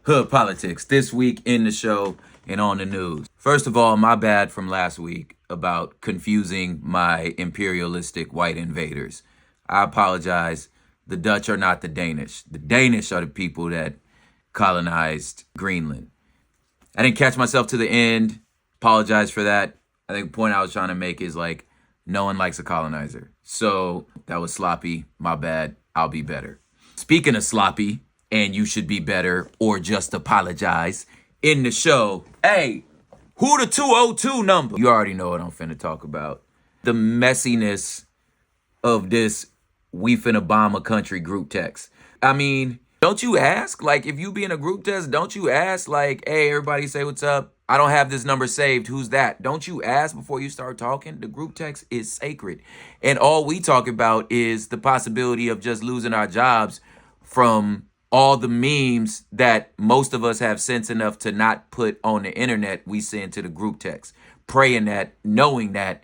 Hood politics this week in the show and on the news. First of all, my bad from last week about confusing my imperialistic white invaders. I apologize. The Dutch are not the Danish. The Danish are the people that colonized Greenland. I didn't catch myself to the end. Apologize for that. I think the point I was trying to make is like, no one likes a colonizer. So that was sloppy. My bad. I'll be better. Speaking of sloppy, and you should be better or just apologize in the show. Hey, who the 202 number? You already know what I'm finna talk about. The messiness of this we finna bomb a country group text. I mean, don't you ask? Like, if you be in a group text, don't you ask, like, hey, everybody say what's up? I don't have this number saved. Who's that? Don't you ask before you start talking? The group text is sacred. And all we talk about is the possibility of just losing our jobs from all the memes that most of us have sense enough to not put on the internet, we send to the group text, praying that, knowing that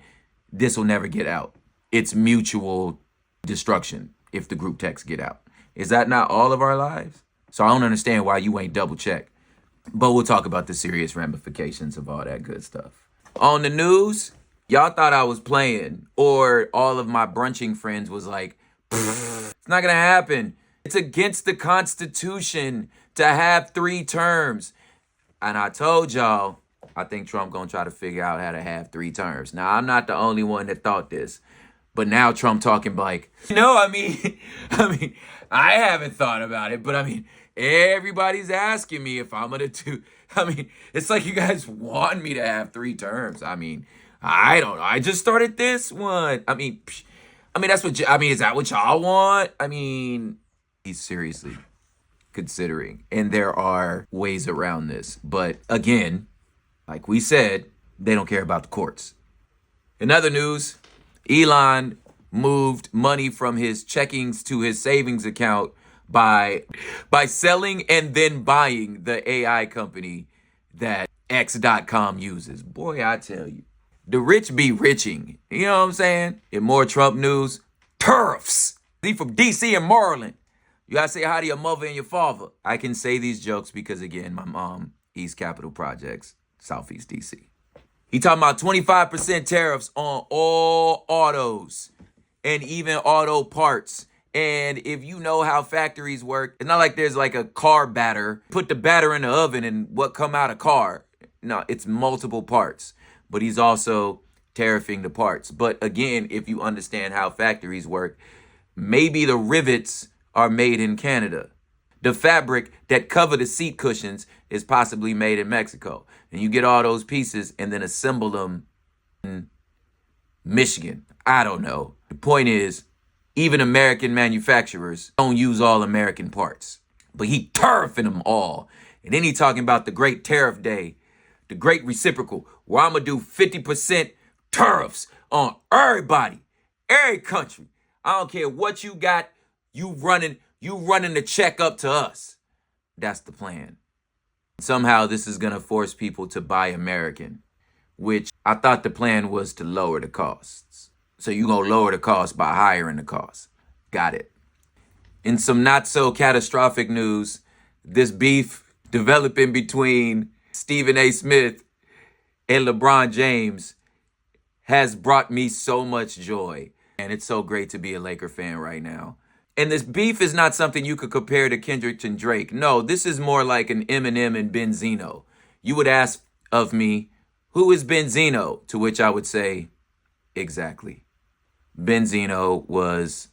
this will never get out. It's mutual destruction if the group text get out. Is that not all of our lives? So I don't understand why you ain't double check. But we'll talk about the serious ramifications of all that good stuff. On the news, y'all thought I was playing, or all of my brunching friends was like, it's not gonna happen. It's against the Constitution to have 3 terms. And I told y'all, I think Trump gonna try to figure out how to have 3 terms. Now, I'm not the only one that thought this. But now Trump talking like, no, I mean, I haven't thought about it, but I mean, everybody's asking me if I'm gonna do. I mean, it's like you guys want me to have 3 terms. I mean, I don't know. I just started this one. That's what. Is that what y'all want? I mean, he's seriously considering, and there are ways around this. But again, like we said, they don't care about the courts. In other news, Elon moved money from his checkings to his savings account by selling and then buying the AI company that X.com uses. Boy, I tell you, the rich be riching. You know what I'm saying? In more Trump news, turfs. He from D.C. and Maryland. You gotta say hi to your mother and your father. I can say these jokes because, again, my mom, East Capitol Projects, Southeast D.C. He talking about 25% tariffs on all autos and even auto parts. And if you know how factories work, it's not like there's like a car batter. Put the batter in the oven and what come out a car. No, it's multiple parts. But he's also tariffing the parts. But again, if you understand how factories work, maybe the rivets are made in Canada. The fabric that cover the seat cushions is possibly made in Mexico. And you get all those pieces and then assemble them in Michigan. I don't know. The point is, even American manufacturers don't use all American parts. But he tariffing them all. And then he talking about the great tariff day, the great reciprocal, where I'm going to do 50% tariffs on everybody, every country. I don't care what you got, you running the check up to us. That's the plan. Somehow this is going to force people to buy American, which I thought the plan was to lower the costs. So you're going to lower the cost by hiring the cost. Got it. In some not so catastrophic news, this beef developing between Stephen A. Smith and LeBron James has brought me so much joy. And it's so great to be a Laker fan right now. And this beef is not something you could compare to Kendrick and Drake. No, this is more like an Eminem and Benzino. You would ask of me, who is Benzino? To which I would say, exactly. Benzino was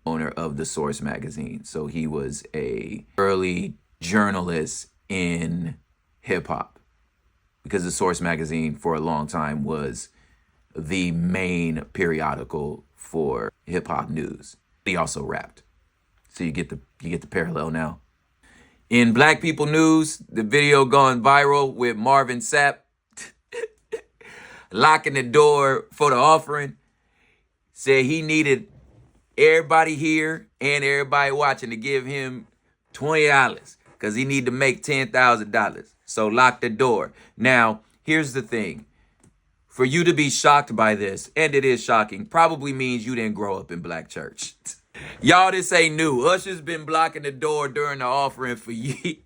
owner of The Source magazine. So he was a early journalist in hip hop. Because The Source magazine for a long time was the main periodical for hip hop news. He also rapped. So you get the parallel now. In Black People News, the video gone viral with Marvin Sapp locking the door for the offering. Said he needed everybody here and everybody watching to give him $20 because he need to make $10,000. So lock the door. Now, here's the thing. For you to be shocked by this, and it is shocking, probably means you didn't grow up in black church. Y'all, this ain't new. Usher's been blocking the door during the offering for years.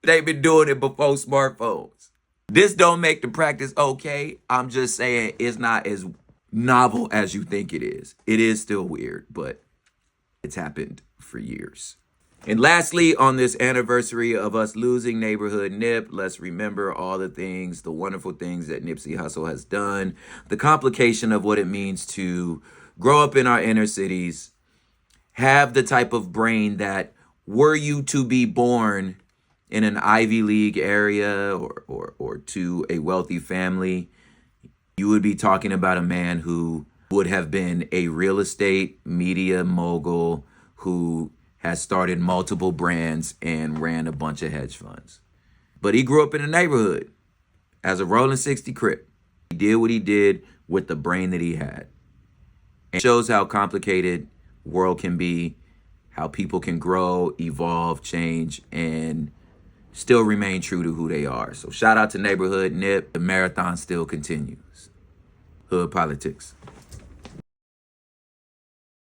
They've been doing it before smartphones. This don't make the practice okay. I'm just saying it's not as novel as you think it is. It is still weird, but it's happened for years. And lastly, on this anniversary of us losing Neighborhood Nip, let's remember all the things, the wonderful things that Nipsey Hussle has done, the complication of what it means to grow up in our inner cities, have the type of brain that were you to be born in an Ivy League area or to a wealthy family, you would be talking about a man who would have been a real estate media mogul who has started multiple brands and ran a bunch of hedge funds. But he grew up in a neighborhood as a rolling 60 Crip. He did what he did with the brain that he had. It shows how complicated the world can be, how people can grow, evolve, change, and still remain true to who they are. So shout out to Neighborhood Nip. The marathon still continues. Hood politics.